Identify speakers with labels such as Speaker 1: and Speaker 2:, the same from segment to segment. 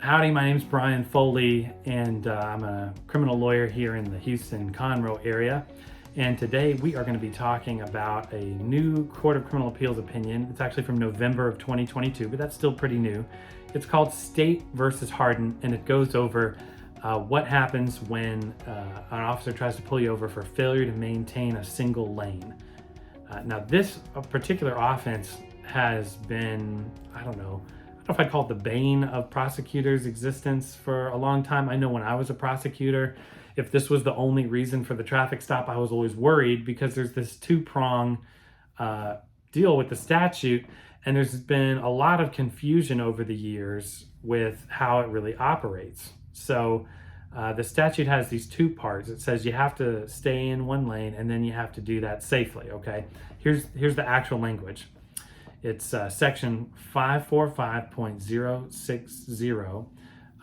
Speaker 1: Howdy, my name's Brian Foley, and I'm a criminal lawyer here in the Houston-Conroe area. And today we are going to be talking about a new Court of Criminal Appeals opinion. It's actually from November of 2022, but that's still pretty new. It's called State versus Hardin, and it goes over what happens when an officer tries to pull you over for failure to maintain a single lane. Now, this particular offense has been, I don't know if I'd call it the bane of prosecutors' existence for a long time. I know when I was a prosecutor, if this was the only reason for the traffic stop, I was always worried because there's this two-prong deal with the statute, and there's been a lot of confusion over the years with how it really operates. So the statute has these two parts. It says you have to stay in one lane, and then you have to do that safely, okay? Here's the actual language. It's section 545.060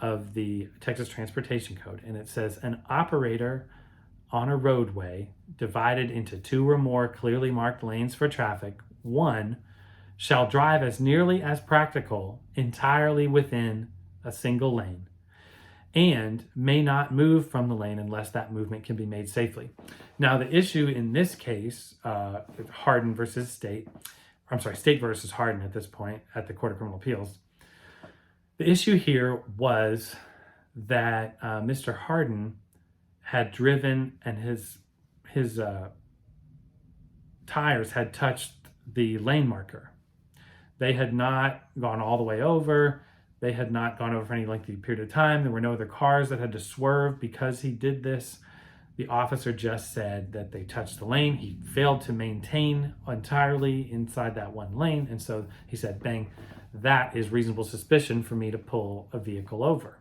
Speaker 1: of the Texas Transportation Code, and it says an operator on a roadway divided into two or more clearly marked lanes for traffic, one, shall drive as nearly as practical entirely within a single lane, and may not move from the lane unless that movement can be made safely. Now, the issue in this case, Hardin versus State versus Hardin at this point at the Court of Criminal Appeals. The issue here was that Mr. Hardin had driven and his tires had touched the lane marker. They had not gone all the way over. They had not gone over for any lengthy period of time. There were no other cars that had to swerve because he did this. The officer just said that they touched the lane. He failed to maintain entirely inside that one lane. And so he said, bang, that is reasonable suspicion for me to pull a vehicle over.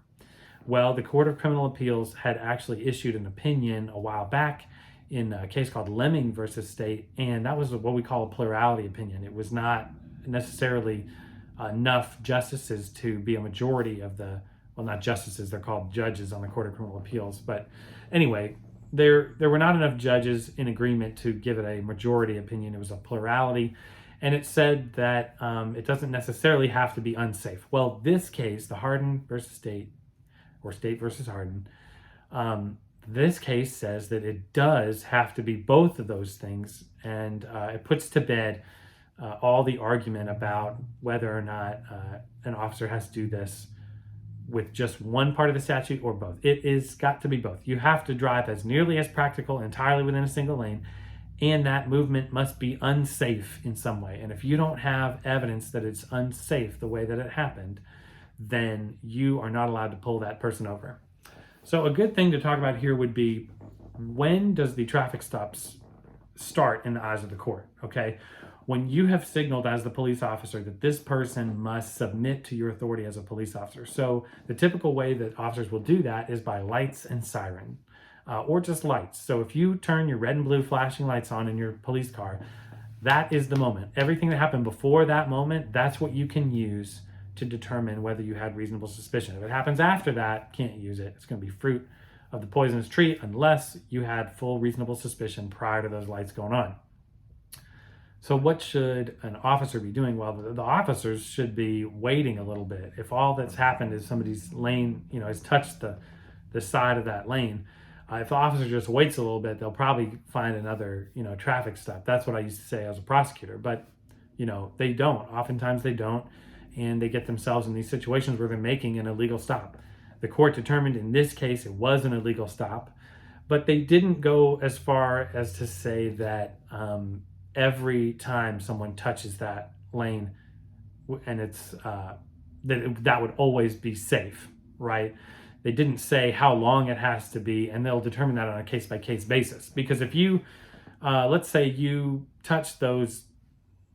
Speaker 1: Well, the Court of Criminal Appeals had actually issued an opinion a while back in a case called Lemming versus State. And that was what we call a plurality opinion. It was not necessarily enough justices to be a majority of the, well, not justices, they're called judges on the Court of Criminal Appeals. But anyway, there were not enough judges in agreement to give it a majority opinion. It was a plurality, and it said that it doesn't necessarily have to be unsafe. Well, this case, the Hardin versus State, or State versus Hardin, this case says that it does have to be both of those things, and it puts to bed all the argument about whether or not an officer has to do this with just one part of the statute or both. It is got to be both. You have to drive as nearly as practical entirely within a single lane, and that movement must be unsafe in some way. And if you don't have evidence that it's unsafe the way that it happened, then you are not allowed to pull that person over. So a good thing to talk about here would be, when does the traffic stops start in the eyes of the court, okay? When you have signaled as the police officer that this person must submit to your authority as a police officer. So the typical way that officers will do that is by lights and siren, or just lights. So if you turn your red and blue flashing lights on in your police car, that is the moment. Everything that happened before that moment, that's what you can use to determine whether you had reasonable suspicion. If it happens after that, can't use it. It's going to be fruit of the poisonous tree unless you had full reasonable suspicion prior to those lights going on. So what should an officer be doing? Well, the officers should be waiting a little bit. If all that's happened is somebody's lane, has touched the side of that lane, if the officer just waits a little bit, they'll probably find another, traffic stop. That's what I used to say as a prosecutor. But, they don't. Oftentimes they don't, and they get themselves in these situations where they're making an illegal stop. The court determined in this case it was an illegal stop, but they didn't go as far as to say that every time someone touches that lane, and it's that would always be safe, right? They didn't say how long it has to be, and they'll determine that on a case-by-case basis. Because if you, let's say you touch those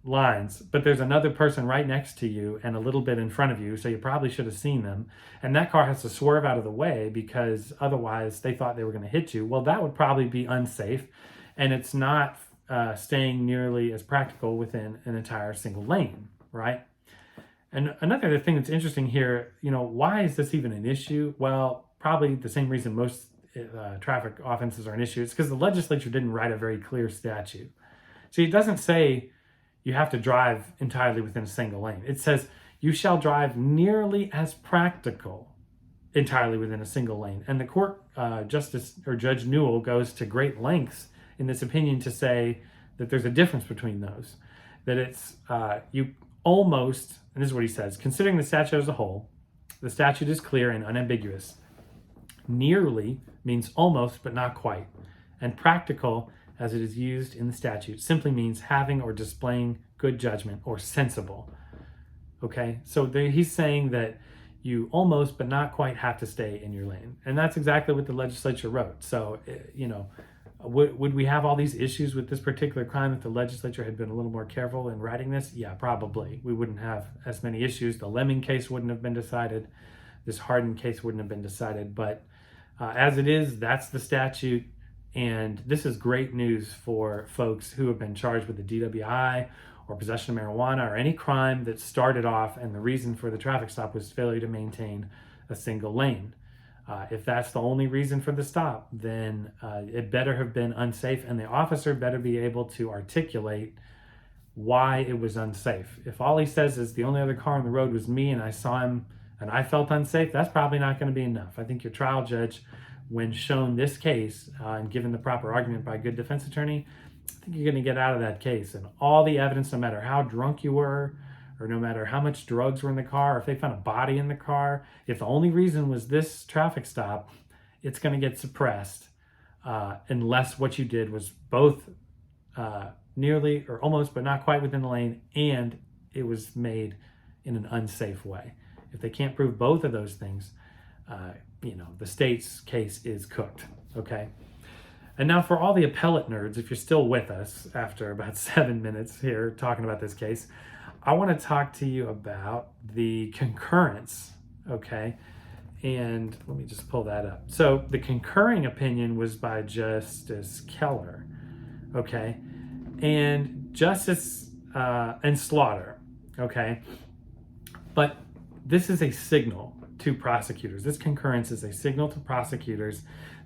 Speaker 1: lines, but there's another person right next to you and a little bit in front of you, so you probably should have seen them, and that car has to swerve out of the way because otherwise they thought they were going to hit you, well, that would probably be unsafe, and it's not staying nearly as practical within an entire single lane, right? And another thing that's interesting here, why is this even an issue? Well, probably the same reason most traffic offenses are an issue. It's because the legislature didn't write a very clear statute. See, it doesn't say you have to drive entirely within a single lane. It says you shall drive nearly as practical entirely within a single lane. And the court justice or Judge Newell goes to great lengths in this opinion to say that there's a difference between those, that it's you almost, and this is what he says, considering the statute as a whole, the statute is clear and unambiguous. Nearly means almost but not quite, and practical as it is used in the statute simply means having or displaying good judgment or sensible. Okay, so he's saying that you almost but not quite have to stay in your lane, and that's exactly what the legislature wrote. So would we have all these issues with this particular crime if the legislature had been a little more careful in writing this? Yeah, probably. We wouldn't have as many issues. The Lemming case wouldn't have been decided. This Hardin case wouldn't have been decided. But as it is, that's the statute. And this is great news for folks who have been charged with the DWI or possession of marijuana or any crime that started off and the reason for the traffic stop was failure to maintain a single lane. If that's the only reason for the stop, then it better have been unsafe, and the officer better be able to articulate why it was unsafe. If all he says is the only other car on the road was me and I saw him and I felt unsafe, that's probably not going to be enough. I think your trial judge, when shown this case and given the proper argument by a good defense attorney, I think you're going to get out of that case. And all the evidence, no matter how drunk you were, or no matter how much drugs were in the car, or if they found a body in the car, if the only reason was this traffic stop, it's going to get suppressed unless what you did was both nearly or almost but not quite within the lane and it was made in an unsafe way. If they can't prove both of those things, the state's case is cooked, okay? And now for all the appellate nerds, if you're still with us after about 7 minutes here talking about this case, I want to talk to you about the concurrence, okay? And let me just pull that up. So the concurring opinion was by Justice Keller, okay? And Justice and Slaughter, okay? But this is a signal to prosecutors. This concurrence is a signal to prosecutors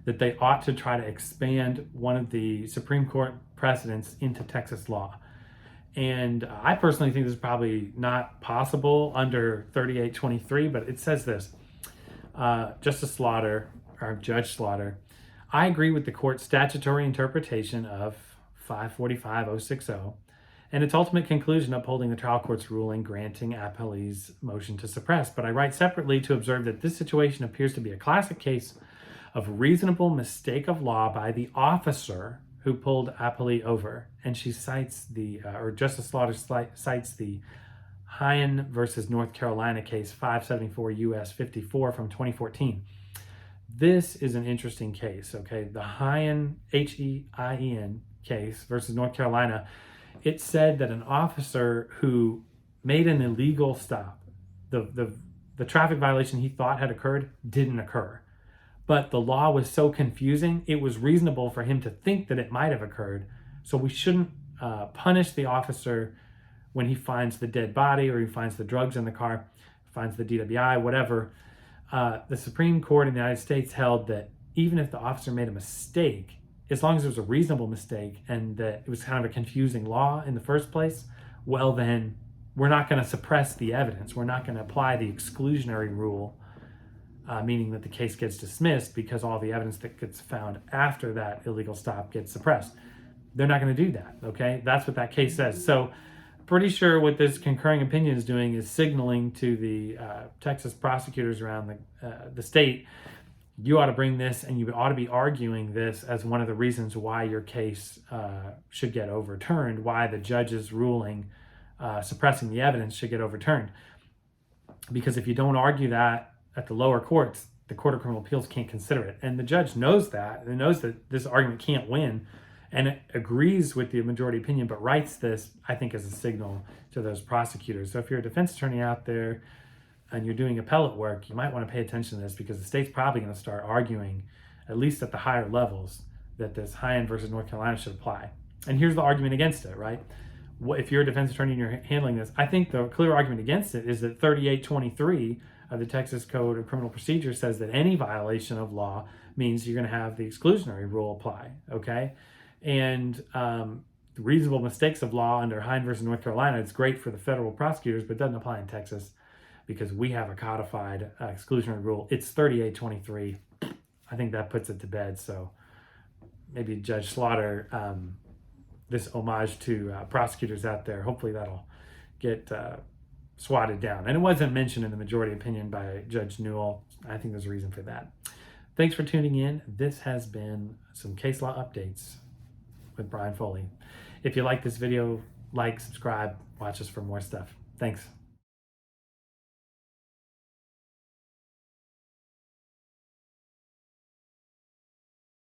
Speaker 1: that they ought to try to expand one of the Supreme Court precedents into Texas law. And I personally think this is probably not possible under 3823, but it says this. Justice Slaughter, or Judge Slaughter, I agree with the court's statutory interpretation of 545-060 and its ultimate conclusion upholding the trial court's ruling granting appellee's motion to suppress. But I write separately to observe that this situation appears to be a classic case of reasonable mistake of law by the officer who pulled appellee over. And she cites Justice Slaughter cites the Hardin versus North Carolina case 574 U.S. 54 from 2014. This is an interesting case, okay? The Hardin, H-E-I-N case versus North Carolina, it said that an officer who made an illegal stop, the traffic violation he thought had occurred didn't occur. But the law was so confusing, it was reasonable for him to think that it might have occurred. So we shouldn't punish the officer when he finds the dead body or he finds the drugs in the car, finds the DWI, whatever. The Supreme Court in the United States held that even if the officer made a mistake, as long as it was a reasonable mistake and that it was kind of a confusing law in the first place, well then, we're not going to suppress the evidence. We're not going to apply the exclusionary rule, meaning that the case gets dismissed because all the evidence that gets found after that illegal stop gets suppressed. They're not going to do that, okay? That's what that case says. So pretty sure what this concurring opinion is doing is signaling to the Texas prosecutors around the state, you ought to bring this and you ought to be arguing this as one of the reasons why your case should get overturned, why the judge's ruling suppressing the evidence should get overturned. Because if you don't argue that at the lower courts, the Court of Criminal Appeals can't consider it. And the judge knows that, and knows that this argument can't win, and it agrees with the majority opinion, but writes this, I think, as a signal to those prosecutors. So if you're a defense attorney out there and you're doing appellate work, you might want to pay attention to this because the state's probably going to start arguing, at least at the higher levels, that this Hardin versus North Carolina should apply. And here's the argument against it, right? If you're a defense attorney and you're handling this, I think the clear argument against it is that 3823 of the Texas Code of Criminal Procedure says that any violation of law means you're going to have the exclusionary rule apply, okay? And reasonable mistakes of law under Hardin versus North Carolina, it's great for the federal prosecutors, but doesn't apply in Texas. because we have a codified exclusionary rule. It's 3823. I think that puts it to bed. So maybe Judge Slaughter, this homage to prosecutors out there, hopefully that'll get swatted down. And it wasn't mentioned in the majority opinion by Judge Newell. I think there's a reason for that. Thanks for tuning in. This has been some case law updates with Brian Foley. If you like this video, like, subscribe, watch us for more stuff. Thanks.